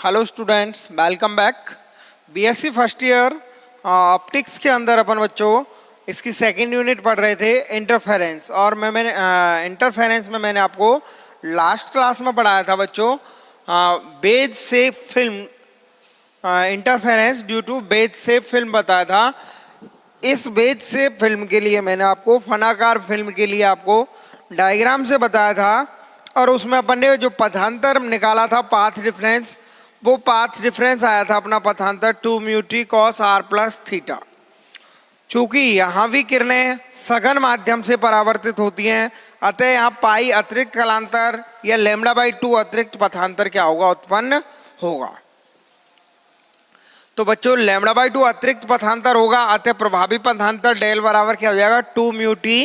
Hello students, welcome back. BSc first year optics के अंदर अपन बच्चों इसकी सेकंड यूनिट पढ़ रहे थे इंटरफेरेंस। और मैंने इंटरफेरेंस में मैंने आपको लास्ट क्लास में पढ़ाया था बच्चों बेज से film interference due to wedge से फिल्म बताया था। इस बेज से फिल्म के लिए मैंने आपको फनाकार फिल्म के लिए आपको डायग्राम से बताया था और उसमें अपन ने जो पथांतर निकाला था पाथ डिफरेंस, वो पाथ डिफरेंस आया था अपना पथांतर 2 mu T cos are plus theta. चूंकि यहाँ भी किरणें सघन माध्यम से परावर्तित होती हैं, अतः यहाँ पाई अतिरिक्त कालांतर या λ/2 अतिरिक्त पथांतर क्या होगा, उत्पन्न होगा। तो बच्चों λ/2 अतिरिक्त पथांतर होगा, अतः प्रभावी पथांतर डेल बराबर क्या हो जाएगा 2 mu T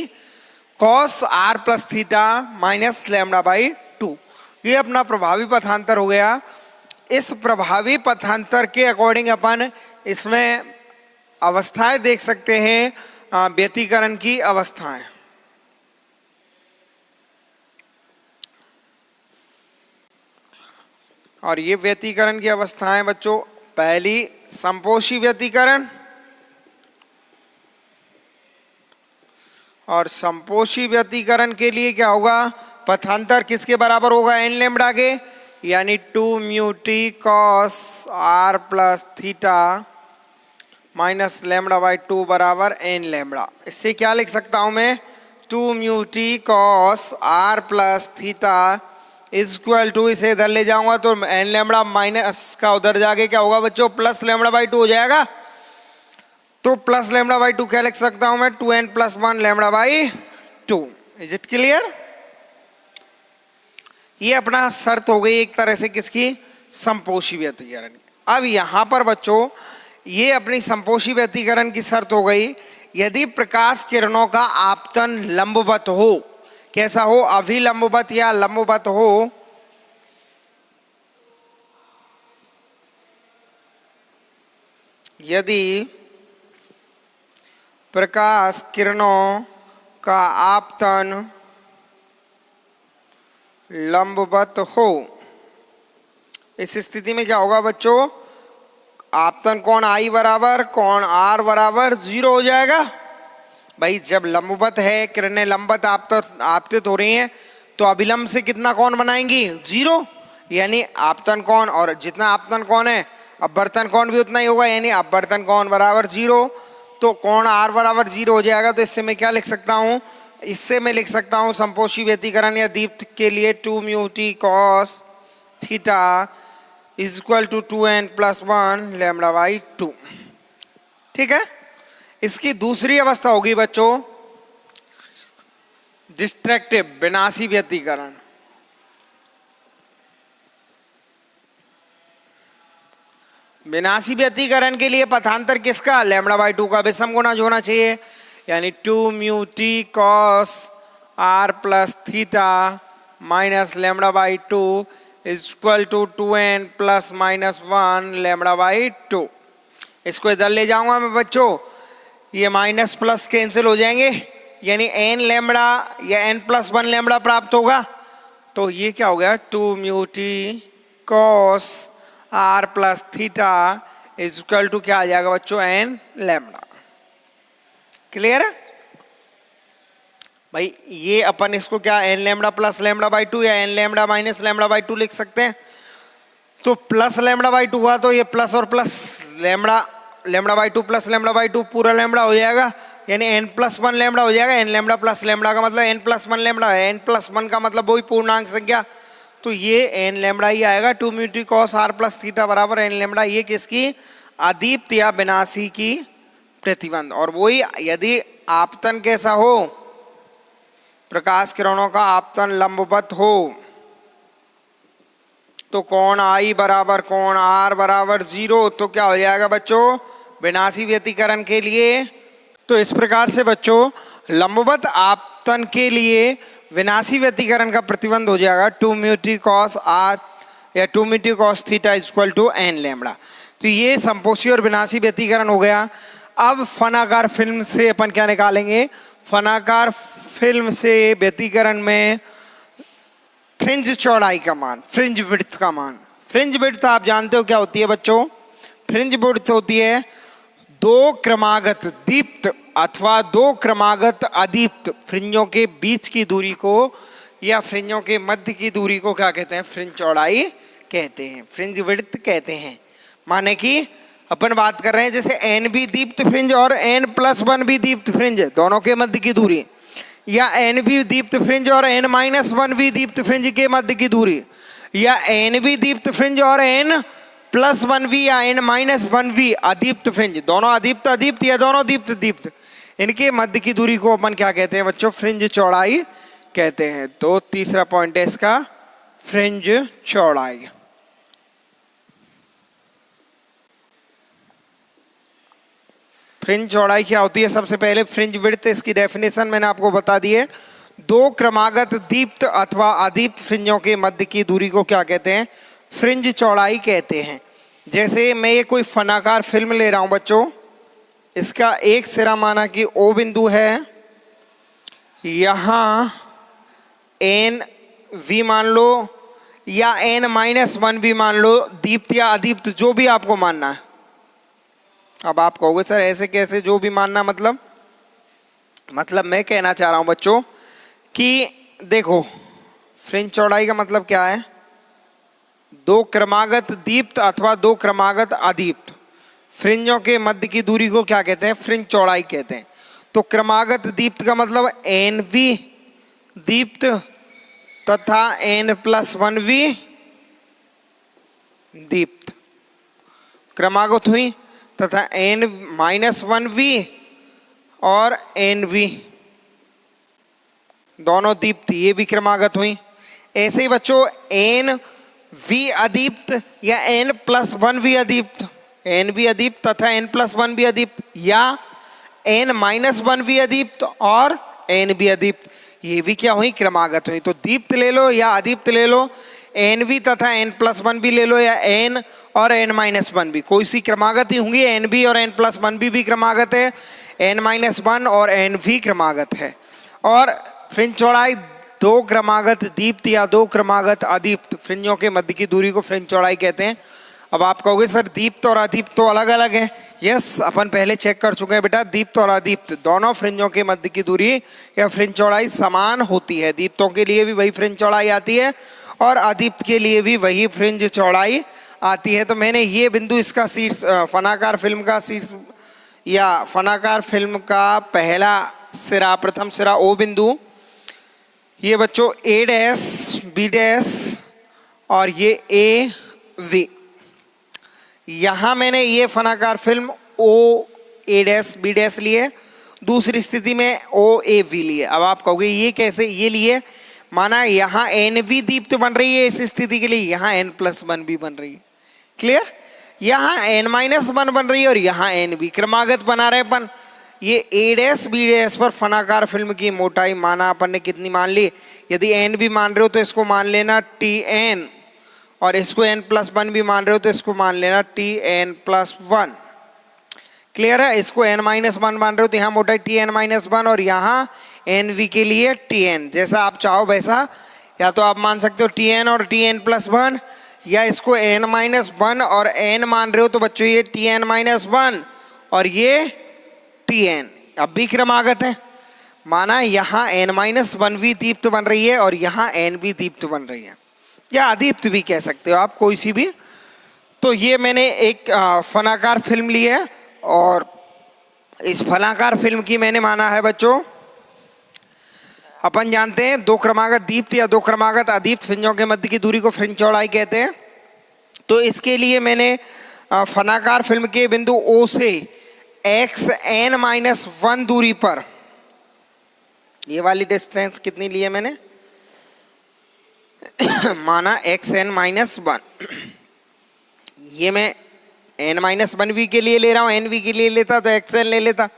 cos are plus theta minus λ/2। ये अपना प्रभावी पथांतर हो गया। इस प्रभावी पथांतर के अकॉर्डिंग अपन इसमें अवस्थाएं देख सकते हैं, व्यतिकरण की अवस्थाएं। और ये व्यतिकरण की अवस्थाएं बच्चों, पहली संपोषी व्यतिकरण, और संपोषी व्यतिकरण के लिए क्या होगा, पथांतर किसके बराबर होगा, एन लैम्बडा के, यानी 2 mu T cos are plus theta minus λ/2 बराबर एन लैम्बडा। इससे क्या लिख सकता हूं मैं, 2 mu T cos are plus theta is equal to, इसे इधर ले जाऊंगा तो एन लैम्बडा माइनस का उधर जाके क्या होगा बच्चों, प्लस λ/2 हो जाएगा। तो प्लस λ/2 क्या लिख सकता हूं मैं, 2n + 1 λ/2। Is it clear? ये अपना शर्त हो गई एक तरह से किसकी, संपोषी व्यतिकरण। अब यहाँ पर बच्चों ये अपनी संपोषी व्यतिकरण की शर्त हो गई, यदि प्रकाश किरणों का आपतन लंबवत हो, कैसा हो, अभिलंबवत या लंबवत हो, यदि प्रकाश किरणों का आपतन लंबवत हो, इस स्थिति में क्या होगा बच्चों, आपतन कोण आई बराबर कोण आर बराबर 0 हो जाएगा। भाई जब लंबवत है, किरणें लंबवत आपतित हो रही हैं, तो अभिलंब से कितना कोण बनाएंगी, 0, यानी आपतन कोण, और जितना आपतन कोण है अपवर्तन कोण भी उतना ही होगा, यानी अपवर्तन कोण बराबर 0। तो कोण आर बराबर 0 हो जाएगा। तो इससे मैं क्या लिख सकता हूँ, इससे मैं लिख सकता हूँ संपोषी व्यतिकरण या दीप्त के लिए 2 mu T cos theta is equal to 2n + 1 λ/2। ठीक है। इसकी दूसरी अवस्था होगी बच्चों डिस्ट्रैक्टिव, विनाशी व्यतिकरण। विनाशी व्यतिकरण के लिए पथांतर किसका, λ/2 का विषम गुणज होना चाहिए, यानी 2 mu T cos are plus theta minus λ/2 is equal to 2n + -1 λ/2। इसको इधर ले जाऊंगा मैं बच्चों, ये माइनस प्लस कैंसिल हो जाएंगे, यानी n लैम्बडा या n + 1 लैम्बडा प्राप्त होगा। तो ये क्या हो गया, 2 mu T cos are plus theta is equal to क्या आ जाएगा बच्चों, n लैम्बडा। क्लियर है भाई? ये अपन इसको क्या n लैम्बडा + λ/2 या n लैम्बडा - λ/2 लिख सकते हैं। तो प्लस λ/2 हुआ तो ये प्लस और प्लस λ/2 + λ/2 पूरा लैम्बडा हो जाएगा, यानी n + 1 लैम्बडा हो जाएगा। n लैम्बडा + लैम्बडा का मतलब n + 1 लैम्बडा है, n + 1 का मतलब वही पूर्णांक संख्या, तो ये n लैम्बडा ही आएगा। 2 mu T cos are plus theta बराबर n लैम्बडा। ये किसकी, अदीप्त या विनाशी की प्रतिबंध। और वही यदि आपतन कैसा हो, प्रकाश किरणों का आपतन लंबवत हो, तो कोण आई बराबर कोण आर बराबर 0। तो क्या हो जाएगा बच्चों, विनाशी व्यतिकरण के लिए। तो इस प्रकार से बच्चों लंबवत आपतन के लिए विनाशी व्यतिकरण का प्रतिबंध हो जाएगा 2 म्यू टी कॉस आर या 2 mu T cos theta is equal to n lambda. तो ये संपोषी और विनाशी व्यतिकरण हो गया। अब फनाकार फिल्म से अपन क्या निकालेंगे, फनाकार फिल्म से व्यतिकरण में फ्रिंज चौड़ाई का मान, फ्रिंज विड्थ का मान, फ्रिंज विड्थ आप जानते हो क्या होती है बच्चों? फ्रिंज विड्थ होती है दो क्रमागत दीप्त अथवा दो क्रमागत अदीप्त फ्रिंजों के बीच की दूरी को या फ्रिंजों के मध्य की दूरी को क्या कहते हैं? फ्रिंज चौड़ाई कहते हैं, फ्रिंज विड्थ कहते हैं। माने कि अपन बात कर रहे हैं जैसे एन भी दीप्त फ्रिंज और n+1 भी दीप्त फ्रिंज, दोनों के मध्य की दूरी, या एन भी दीप्त फ्रिंज और n-1 भी दीप्त फ्रिंज के मध्य की दूरी, या एन भी दीप्त फ्रिंज और n+1 भी या n-1 भी अदीप्त फ्रिंज, दोनों अदीप्त अदीप्त या दोनों दीप्त दीप्त, इनके मध्य की दूरी को अपन क्या कहते हैं बच्चों? फ्रिंज चौड़ाई कहते हैं। तो तीसरा पॉइंट है इसका फ्रिंज चौड़ाई। फ्रिंज चौड़ाई क्या होती है? सबसे पहले फ्रिंज विड्थ, इसकी डेफिनेशन मैंने आपको बता दी है, दो क्रमागत दीप्त अथवा अदीप्त फ्रिंजों के मध्य की दूरी को क्या कहते हैं? फ्रिंज चौड़ाई कहते हैं। जैसे मैं ये कोई फनाकार फिल्म ले रहा हूं बच्चों, इसका एक सिरा माना कि O बिंदु है, यहाँ NV मान लो या n-1 भी मान लो, दीप्त या अदीप्त जो भी आपको मानना है। अब आप कहोगे सर ऐसे कैसे जो भी मानना, मतलब मैं कहना चाह रहा हूं बच्चों कि देखो फ्रिंज चौड़ाई का मतलब क्या है? दो क्रमागत दीप्त अथवा दो क्रमागत अदीप्त फ्रिंजों के मध्य की दूरी को क्या कहते हैं? फ्रिंज चौड़ाई कहते हैं। तो क्रमागत दीप्त का मतलब NV दीप्त तथा n+1 भी दीप्त क्रमागत हुई, तथा n-1 भी और NV दोनों दीप्त, ये भी क्रमागत हुई। ऐसे ही बच्चों NV अदीप्त या n+1 भी अदीप्त, NV अदीप्त तथा n+1 भी अदीप्त, या n-1 भी अदीप्त और NB अदीप्त, ये भी क्या हुई? क्रमागत हुई। तो दीप्त ले लो या अदीप्त ले लो, NV तथा n+1 भी ले लो, या n और n-1 भी, कोई सी क्रमागत ही होंगी। NB और n+1 भी क्रमागत है, n-1 और NV क्रमागत है। और फ्रिंज चौड़ाई दो क्रमागत दीप्त या दो क्रमागत अदीप्त फ्रिंजों के मध्य की दूरी को फ्रिंज चौड़ाई कहते हैं। अब आप कहोगे सर दीप्त और अदीप्त तो अलग अलग है। यस, अपन पहले चेक कर चुके हैं बेटा, दीप्त और अदीप्त दोनों फ्रिंजों के मध्य की दूरी या फ्रिंज चौड़ाई समान होती है। दीप्तों के लिए भी वही फ्रिंज चौड़ाई आती है और अदीप्त के लिए भी वही फ्रिंज चौड़ाई आती है। तो मैंने ये बिंदु इसका शीर्ष फनाकार फिल्म का शीर्ष या फनाकार फिल्म का पहला सिरा, प्रथम सिरा O बिंदु, ये बच्चों A', B' और ये AV, यहाँ मैंने ये फनाकार फिल्म OA', B' लिए, दूसरी स्थिति में OAV लिए। अब आप कहोगे ये कैसे? ये लिए माना यहाँ NV दीप्त बन रही है इस स्थिति के लिए, यहाँ n+1 भी बन रही है। क्लियर? यहाँ n-1 बन रही है और यहाँ NB क्रमागत बना रहे अपन। ये A', B' पर फनाकार फिल्म की मोटाई माना अपन ने कितनी मान ली? यदि NB मान रहे हो तो इसको मान लेना TN, और इसको n+1 भी मान रहे हो तो इसको मान लेना TN+1। क्लियर है? इसको n-1 मान रहे हो तो यहाँ मोटाई TN-1 और यहाँ NV के लिए TN, जैसा आप चाहो वैसा, या तो आप मान सकते हो TN और TN+1, या इसको n-1 और n मान रहे हो तो बच्चों ये TN-1 और ये TN, अब भी क्रमागत है। माना यहाँ n-1 भी दीप्त बन रही है और यहाँ n भी दीप्त बन रही है, या अदीप्त भी कह सकते हो आप, कोई सी भी। तो ये मैंने एक फनाकार फिल्म ली है और इस फनाकार फिल्म की मैंने माना है बच्चों, अपन जानते हैं दो क्रमागत दीप्त या दो क्रमागत अदीप्त फ्रिंजों के मध्य की दूरी को फ्रिंज चौड़ाई कहते हैं। तो इसके लिए मैंने फनाकार फिल्म के बिंदु O से xn-1 दूरी पर, ये वाली डिस्टेंस कितनी ली है मैंने? माना xn-1, ये मैं n-1 के लिए ले रहा हूँ, NV के लिए लेता तो xn ले लेता,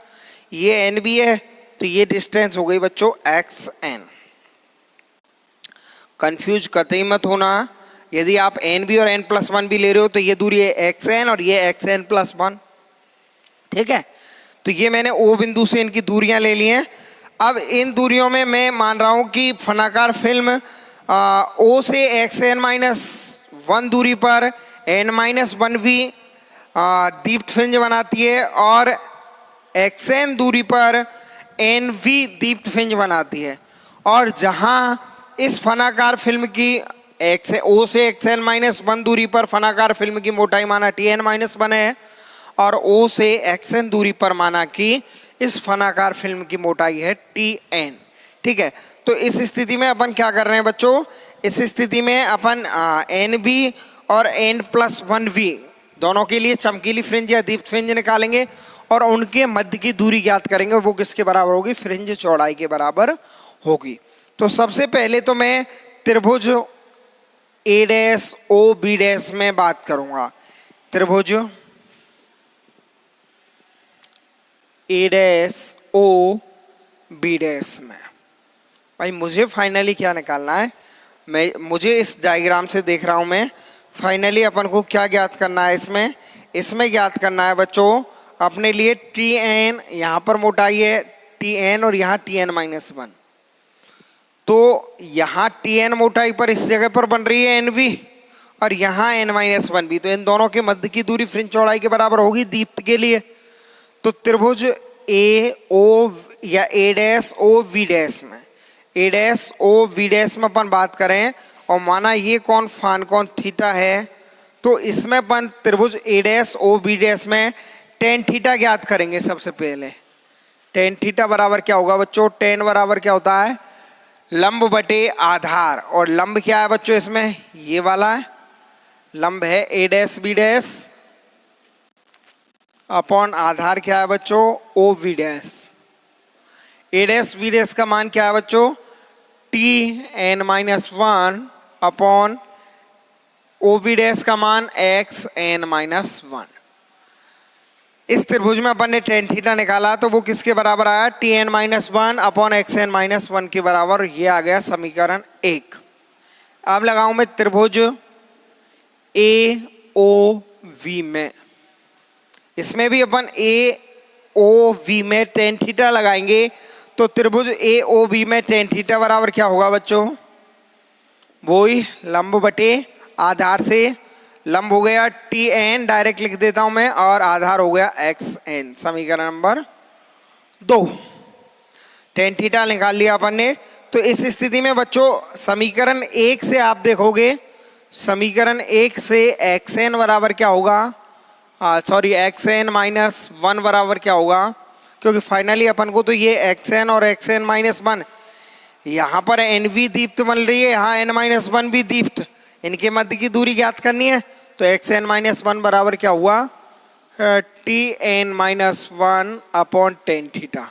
ये NB है तो ये डिस्टेंस हो गई बच्चों xn। कंफ्यूज कतई मत होना, यदि आप NB और n+1 भी ले रहे हो तो ये दूरी है xn और ये xn+1, ठीक है। तो ये मैंने O बिंदु से इनकी दूरियां ले ली हैं। अब इन दूरियों में मैं मान रहा हूं कि फनाकार फिल्म O से xn-1 1 दूरी पर n-1v दीप्त फ्रिंज बनाती है और xn दूरी पर nv दीप्त फ्रिंज बनाती है। और जहां इस फनाकार फिल्म की O से xn-1 दूरी पर फनाकार फिल्म की मोटाई माना Tn-1 है और O से xn दूरी पर माना कि इस फनाकार फिल्म की मोटाई है Tn। ठीक है, तो इस स्थिति में अपन क्या कर रहे हैं बच्चों, इस स्थिति में अपन nb और n+1v दोनों के लिए चमकीली फ्रिंज या दीप्त फ्रिंज निकालेंगे और उनके मध्य की दूरी ज्ञात करेंगे, वो किसके बराबर होगी, फ्रिंज चौड़ाई के बराबर होगी। तो सबसे पहले तो मैं त्रिभुज a dash o b dash में बात करूंगा। त्रिभुज a dash o b dash में भाई मुझे फाइनली क्या निकालना है, मुझे इस डायग्राम से देख रहा हूं मैं, फाइनली अपन को क्या ज्ञात करना है, इसमें ज्ञात करना है बच्चों अपने लिए Tn, यहाँ पर मोटाई है Tn और यहाँ Tn-1। तो यहाँ Tn मोटाई पर इस जगह पर बन रही है Nv और यहाँ n-1 भी, तो इन दोनों के मध्य की दूरी फ्रिंज चौड़ाई के बराबर होगी दीप्त के लिए। तो त्रिभुज a o या a dash o v dash में, a dash o v dash में अपन बात करें और माना ये कौन फान कौन थीटा है, तो इसमें अपन त्रिभुज a dash o b dash में टेन थीटा ज्ञात करेंगे। सबसे पहले टेन थीटा बराबर क्या होगा बच्चों, टेन बराबर क्या होता है, लंब बटे आधार, और लंब क्या है बच्चों इसमें, ये वाला है लंब है a dash b dash upon आधार क्या है बच्चों o v dash. a dash b dash का मान क्या है बच्चों, Tn-1 upon o v dash का मान xn-1। इस त्रिभुज में अपन ने टेन थीटा निकाला तो वो किसके बराबर आया, Tn-1 अपॉन xn-1 के बराबर, ये आ गया समीकरण 1। अब लगाऊं मैं त्रिभुज AOV में, इसमें भी अपन AOV में टेन थीटा लगाएंगे तो त्रिभुज AOV में टेन थीटा बराबर क्या होगा बच्चों, वो ही लंब बटे आधार से लंब हो गया Tn, डायरेक्ट लिख देता हूं मैं, और आधार हो गया xn। समीकरण नंबर 2, टेन थीटा निकाल लिया अपन ने। तो इस स्थिति में बच्चों समीकरण 1 से आप देखोगे, समीकरण 1 से xn बराबर क्या होगा, xn-1 बराबर क्या होगा, क्योंकि फाइनली अपन को तो ये xn और xn-1 यहाँ पर nv दीप्त बन रही है, यहाँ n-1 भी दीप्त, इनके मध्य की दूरी ज्ञात करनी है। तो xn-1 बराबर क्या हुआ, Tn-1 अपॉन टेन थीटा।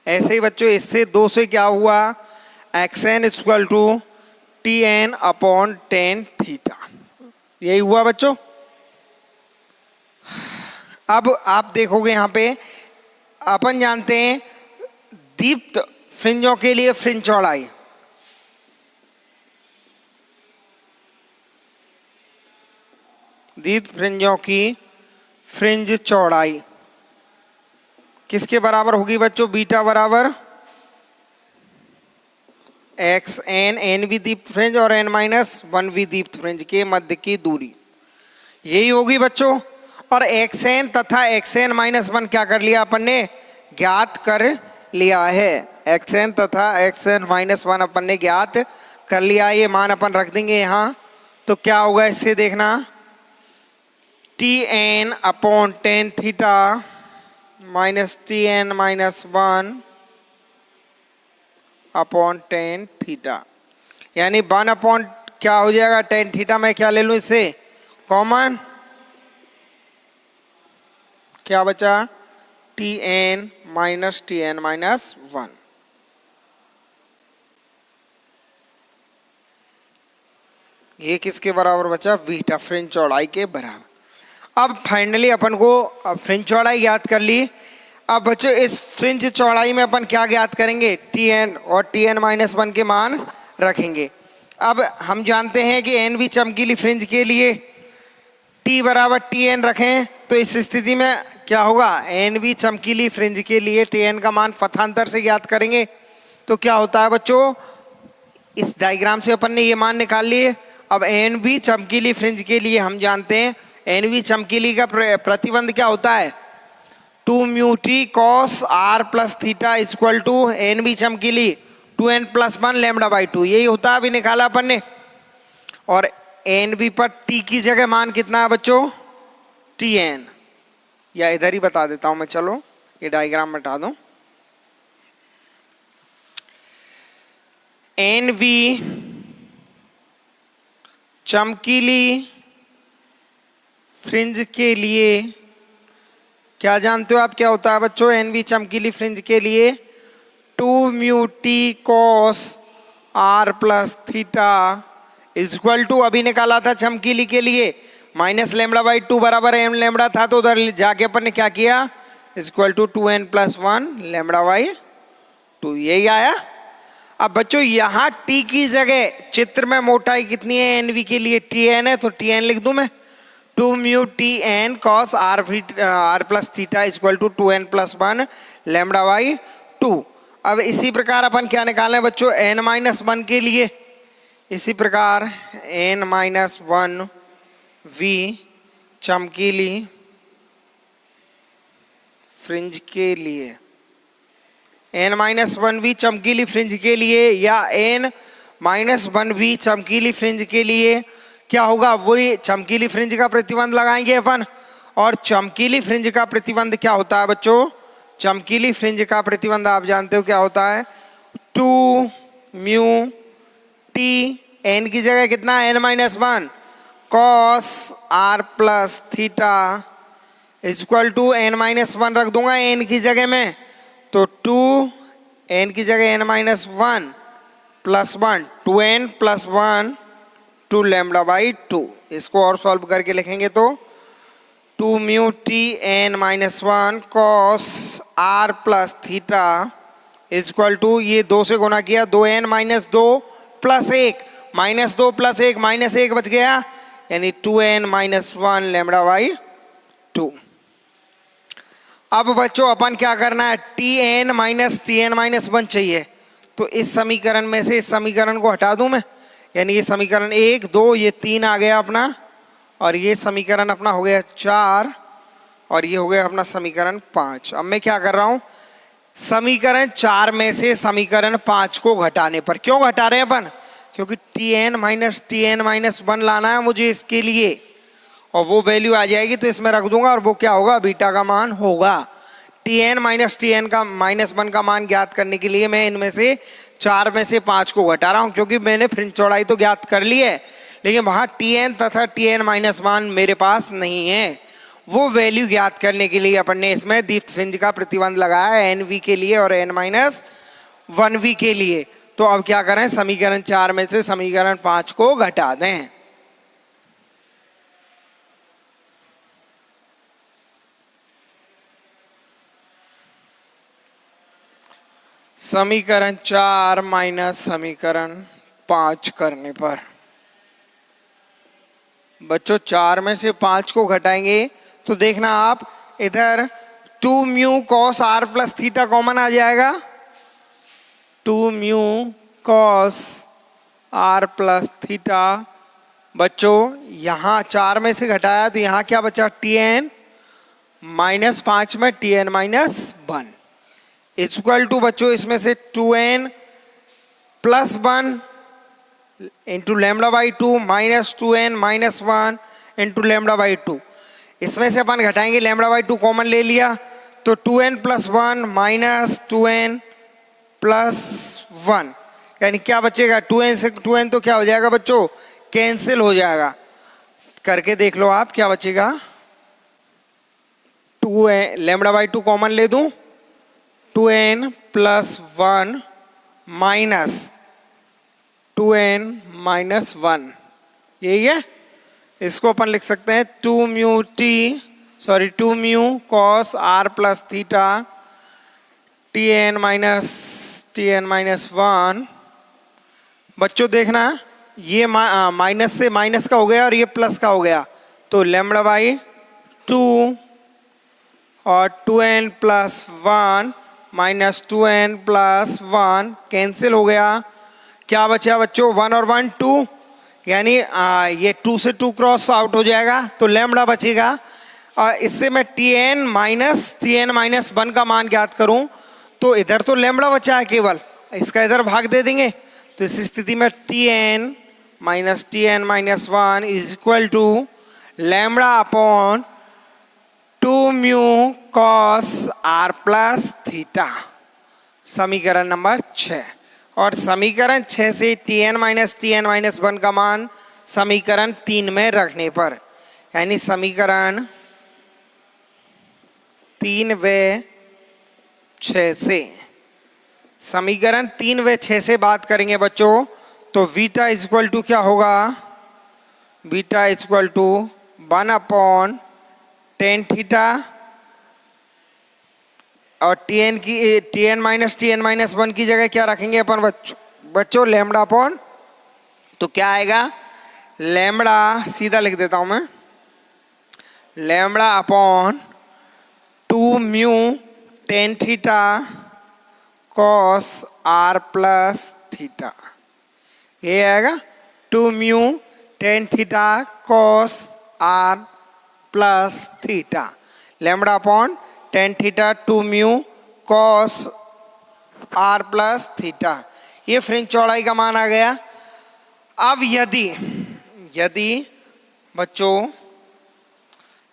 ऐसे ही बच्चों इससे 2 से क्या हुआ, xn equal to Tn upon tan theta, यही हुआ बच्चों। अब आप देखोगे यहाँ पे अपन जानते हैं दीप्त फ्रिंजों के लिए फ्रिंज चौड़ाई, दीप्त फ्रिंजों की फ्रिंज चौड़ाई किसके बराबर होगी बच्चों, बीटा बराबर xn, nv दीप्त फ्रिंज और n-1v दीप्त फ्रिंज के मध्य की दूरी, यही होगी बच्चों। और xn तथा xn-1 क्या कर लिया अपन ने, ज्ञात कर लिया है, xn तथा xn-1 अपन ने ज्ञात कर लिया, ये मान अपन रख देंगे यहाँ। तो क्या होगा इससे देखना, Tn upon tan theta minus Tn-1 upon tan theta, यानी 1 अपॉन क्या हो जाएगा टेन थीटा, मैं क्या ले लूँ इससे कॉमन, क्या बचा Tn माइनस Tn-1। ये किसके बराबर बचा, बीटा फ्रिंज चौड़ाई के बराबर। अब फाइनली अपन को फ्रिंज चौड़ाई ज्ञात कर ली। अब बच्चों इस फ्रिंज चौड़ाई में अपन क्या ज्ञात करेंगे, Tn और Tn-1 के मान रखेंगे। अब हम जानते हैं कि एन भी चमकीली फ्रिंज के लिए T बराबर Tn रखें, तो इस स्थिति में क्या होगा, एन भी चमकीली फ्रिंज के लिए Tn का मान पथांतर से ज्ञात करेंगे। तो क्या होता है बच्चों, इस डायग्राम से अपन ने ये मान निकाल लिए। अब एन बी चमकीली फ्रिंज के लिए हम जानते हैं एन बी चमकीली का प्रतिबंध क्या होता है, 2 mu T cos are plus theta equal to n b चमकीली 2n + 1 लैम्डा बाई 2, यही होता है, अभी निकाला अपन ने। और एन बी पर टी की जगह मान कितना है बच्चों, टी एन, या इधर ही बता देता हूं मैं, चलो ये डायग्राम मिटा दूं। एन बी चमकीली फ्रिंज के लिए क्या जानते हो आप, क्या होता है बच्चों, एन बी चमकीली फ्रिंज के लिए 2 mu T cos are plus theta equal to, अभी निकाला था चमकीली के लिए माइनस लैम्डा बाई 2 बराबर एम लैम्डा था, तो उधर जाके अपन ने क्या किया, equal to 2n + 1 lambda by 2, यही आया। अब बच्चों यहाँ t की जगह चित्र में मोटाई कितनी है एन बी के लिए, tn है, तो tn लिख दूं मैं, 2 mu t n cos are plus theta equal to 2n + 1 lambda by 2। अब इसी प्रकार अपन क्या निकालें बच्चों, n-1 के लिए, इसी प्रकार n-1 वी चमकीली फ्रिंज के लिए, n-1 वी चमकीली फ्रिंज के लिए या n-1 वी चमकीली फ्रिंज के लिए क्या होगा, वही चमकीली फ्रिंज का प्रतिबंध लगाएंगे अपन। और चमकीली फ्रिंज का प्रतिबंध क्या होता है बच्चों, चमकीली फ्रिंज का प्रतिबंध आप जानते हो क्या होता है, 2 म्यू टी, एन की जगह कितना n-1 cos are plus theta equal to n-1 रख दूंगा n की जगह में, तो 2 n की जगह n-1 + 1 2n + 1 2 लैम्डा बाई 2। इसको और सॉल्व करके लिखेंगे तो 2 mu t n-1 cos are plus theta equal to, ये 2 से गुना किया, 2n - 2 + 1 -2 + 1 -1 बच गया, यानी 2n - 1 लैम्डा बाई 2। अब बच्चों अपन क्या करना है, tn - tn - 1 चाहिए, तो इस समीकरण में से इस समीकरण को हटा दूं मैं, यानी ये समीकरण 1 2 ये 3 आ गया अपना, और ये समीकरण अपना हो गया 4, और ये हो गया अपना समीकरण 5। अब मैं क्या कर रहा हूँ, समीकरण 4 में से समीकरण 5 को घटाने पर, क्यों घटा रहे हैं अपन, क्योंकि tn - tn - 1 लाना है मुझे इसके लिए, और वो वैल्यू आ जाएगी तो इसमें रख दूंगा, और वो क्या होगा, बीटा का मान होगा। tn - tn का -1 का मान ज्ञात करने के लिए मैं इनमें से 4 में से 5 को घटा रहा हूँ, क्योंकि मैंने फ्रिंज चौड़ाई तो ज्ञात कर ली है, लेकिन वहाँ tn तथा tn - 1 मेरे पास नहीं है। वो वैल्यू ज्ञात करने के लिए अपन ने इसमें दीप्त फ्रिंज का प्रतिबंध लगाया है nv के लिए और n-1v के लिए। तो अब क्या करें, समीकरण 4 में से समीकरण 5 को घटा दें। समीकरण 4 माइनस समीकरण 5 करने पर बच्चों 4 में से 5 को घटाएंगे तो देखना आप, इधर 2 mu cos are plus theta common आ जाएगा, 2 mu cos are plus theta. बच्चों यहाँ 4 में से घटाया तो यहाँ क्या बचा, tn -5 में tn - 1 इक्वल टू, बच्चों इसमें से 2n + 1 into lambda by 2 -2n - 1 into lambda by 2। इसमें से अपन घटाएंगे, लैम्डा बाई 2 कॉमन ले लिया तो 2n + 1 - 2n + 1, यानी क्या बचेगा, 2n से 2n तो क्या हो जाएगा बच्चों, कैंसिल हो जाएगा। करके देख लो आप क्या बचेगा, 2n लैम्डा बाई 2 कॉमन ले दूं, 2n + 1 - 2n - 1, यही है। इसको अपन लिख सकते हैं 2 mu cos are plus theta tn - 1। बच्चों देखना ये माइनस से माइनस का हो गया और ये प्लस का हो गया, तो लैम्डा बाई 2 और 2n + 1 - 2n + 1 कैंसिल हो गया, क्या बचा बच्चों, 1 और 1 2, यानी ये 2 से 2 क्रॉस आउट हो जाएगा तो लैम्बडा बचेगा। और इससे मैं Tn माइनस 1 का मान ज्ञात करूं तो इधर तो लैम्बडा बचा है केवल, इसका इधर भाग दे देंगे। तो इस स्थिति में Tn minus 1 is equal to lambda upon 2 mu cos r plus theta, समीकरण नंबर 6। और समीकरण 6 से Tn माइनस 1 का मान समीकरण 3 में रखने पर, यानी समीकरण 3 व 6 से, समीकरण 3 व 6 से बात करेंगे बच्चों तो बीटा इज इक्वल टू क्या होगा, beta is equal to 1 upon tan theta, और Tn माइनस 1 की जगह क्या रखेंगे अपन बच्चों, लैम्बडा अपॉन, तो क्या आएगा, लैम्बडा सीधा लिख देता हूं मैं, lambda upon 2 mu tan theta cos r plus theta, ये आएगा 2 mu tan theta cos r plus theta, lambda upon tan theta 2 mu cos r plus theta, ये फ्रिंज चौड़ाई का मान आ गया। अब यदि बच्चों,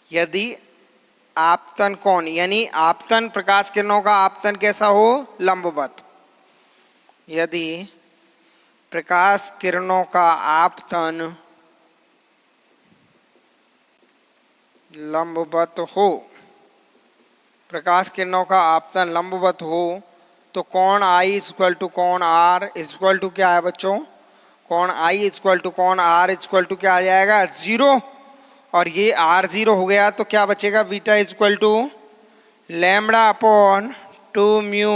यदि आपतन कोण, यानी आपतन प्रकाश किरणों का आपतन कैसा हो, लंबवत, यदि प्रकाश किरणों का आपतन लंबवत हो, प्रकाश किरणों का आपतन लंबवत हो तो कोण I इक्वल टू कोण R इक्वल टू क्या है बच्चों, कोण I इक्वल टू कोण R इक्वल टू क्या आ जाएगा, 0। और ये R 0 हो गया तो क्या बचेगा, beta equal to lambda upon 2 mu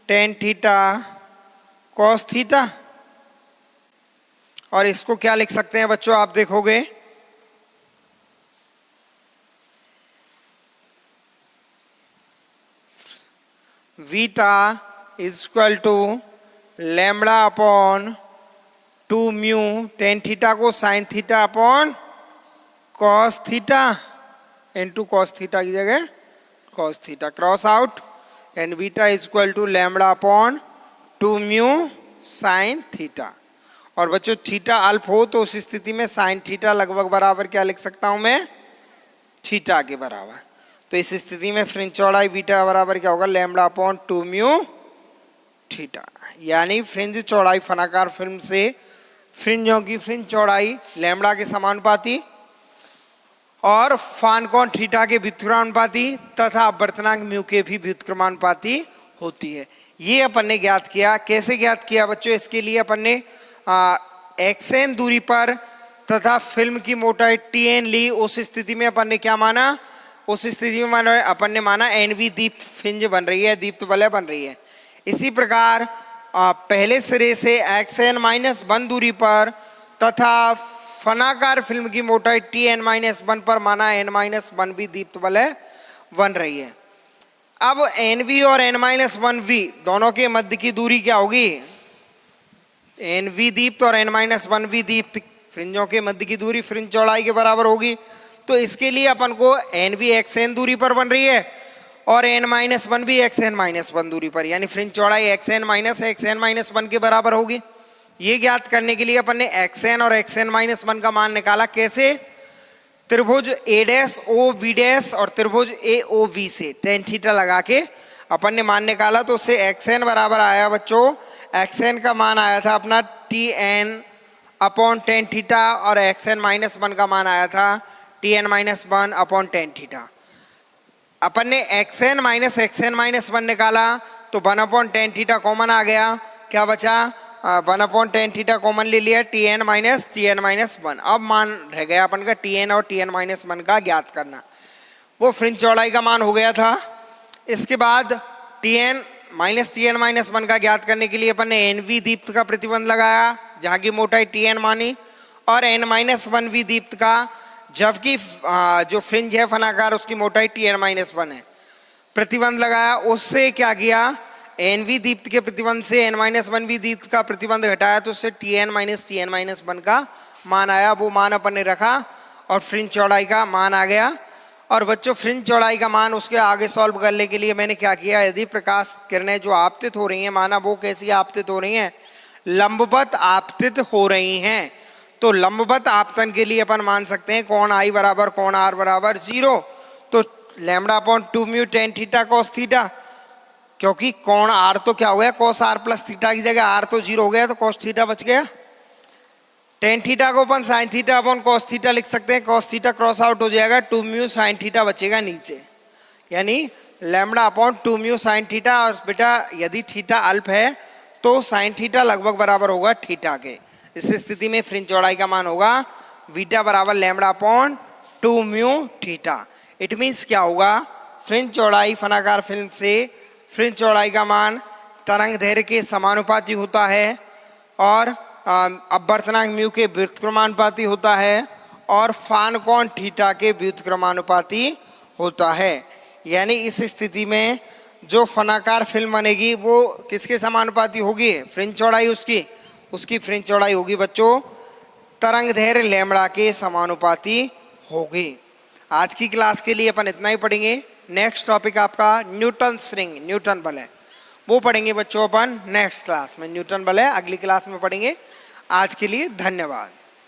tan theta cos theta. और इसको क्या लिख सकते हैं बच्चों, आप देखोगे beta is equal to lambda upon 2 mu tan theta को sine theta upon cos theta into cos theta की जगह cos theta, cross out, and beta is equal to lambda upon 2 mu sine theta. और बच्चों theta अल्फ हो तो उस स्थिति में साइन थीटा लगभग बराबर क्या लिख सकता हूं मैं, थीटा के बराबर। तो इस स्थिति में फ्रिंज चौड़ाई बीटा बराबर क्या होगा, लैम्बडा अपॉन 2 म्यू थीटा, यानी फ्रिंज चौड़ाई फनाकार फिल्म से फ्रिंजों की फ्रिंज चौड़ाई लैम्बडा के समानुपाती और फान कोण थीटा के व्युत्क्रमानुपाती तथा अपवर्तनांक म्यू के भी व्युत्क्रमानुपाती होती है। ये अपन ने ज्ञात किया। कैसे ज्ञात किया बच्चों, इसके लिए अपन ने xn दूरी पर तथा फिल्म की मोटाई Tn ली। उस स्थिति में अपन ने क्या माना, उस स्थिति में अपन ने माना NV दीप्त फ्रिंज बन रही है, दीप्त वलय बन रही है। इसी प्रकार पहले सिरे से xn-1 दूरी पर तथा फनाकार फिल्म की मोटाई Tn-1 पर माना n-1 भी दीप्त वलय बन रही है। अब NV और n-1V दोनों के मध्य की दूरी क्या होगी, NV दीप्त और n-1V दीप्त फ्रिंजों के मध्य की दूरी फ्रिंज चौड़ाई के बराबर होगी। तो इसके लिए अपन को NV xn दूरी पर बन रही है और n-1 भी xn-1 दूरी पर, यानी फ्रिंज चौड़ाई xn-1 के बराबर होगी। ये ज्ञात करने के लिए अपन ने xn और xn-1 का मान निकाला। कैसे, त्रिभुज A'OB' और त्रिभुज AOB से tan थीटा लगा के अपन ने मान निकाला। तो उससे xn बराबर आया बच्चों, xn का मान आया था अपना Tn अपॉन tan थीटा और xn-1 का मान आया था Tn-1 अपॉन tan थीटा। अपन ने xn-1 निकाला तो 1 अपॉन tan थीटा कॉमन आ गया। क्या बचा, 1 अपॉन tan थीटा कॉमन ले लिया, Tn-1। अब मान रह गया अपन का Tn और Tn-1 का ज्ञात करना। वो फ्रिंज चौड़ाई का मान हो गया था। इसके बाद Tn-1 का ज्ञात करने के लिए अपन ने NV दीप्त का प्रतिबंध लगाया जहाँ की मोटाई Tn मानी, और n-1V दीप्त का, जबकि जो फ्रिंज है फनाकार उसकी मोटाई Tn-1 है, प्रतिबंध लगाया। उससे क्या किया, एन वी दीप्त के प्रतिबंध से n-1 वी दीप्त का प्रतिबंध घटाया तो उससे Tn-1 का मान आया, वो मान अपन ने रखा और फ्रिंज चौड़ाई का मान आ गया। और बच्चों फ्रिंज चौड़ाई का मान उसके आगे सॉल्व करने के लिए मैंने क्या किया, यदि प्रकाश किरणें जो आपतित हो रही हैं, माना वो कैसी आपतित हो रही हैं, लंबवत आपतित हो रही हैं, तो लंबवत आपतन के लिए अपन मान सकते हैं कोण I बराबर कोण R बराबर 0, तो λ/2 म्यू tan थीटा cos थीटा, क्योंकि कोण R तो क्या हो गया cos R प्लस थीटा की जगह R तो 0 हो गया तो cos थीटा बच गया। tan थीटा को अपन sin theta upon cos theta लिख सकते हैं, cos थीटा क्रॉस आउट हो जाएगा, 2 म्यू sin थीटा बचेगा नीचे, यानी λ/2 म्यू sin थीटा। और बेटा यदि थीटा अल्प है तो sin थीटा लगभग बराबर होगा थीटा के। इस स्थिति में फ्रिंज चौड़ाई का मान होगा बीटा बराबर λ/2 म्यू थीटा। इट मीन्स क्या होगा, फ्रिंज चौड़ाई फनाकार फिल्म से फ्रिंज चौड़ाई का मान तरंग दैर्घ्य के समानुपाती होता है और अपवर्तनांक म्यू के व्युत्क्रमानुपाती होता है और फान कोण थीटा के व्युत्क्रमानुपाती होता है। यानी इस स्थिति में जो फनाकार फिल्म बनेगी वो किसके समानुपाती होगी, फ्रिंज चौड़ाई उसकी फ्रिंज चौड़ाई होगी बच्चों तरंग दैर्घ्य लैम्ब्डा के समानुपाती होगी। आज की क्लास के लिए अपन इतना ही पढ़ेंगे। नेक्स्ट टॉपिक आपका न्यूटन रिंग, न्यूटन बल है, वो पढ़ेंगे बच्चों अपन नेक्स्ट क्लास में। न्यूटन बल है अगली क्लास में पढ़ेंगे। आज के लिए धन्यवाद।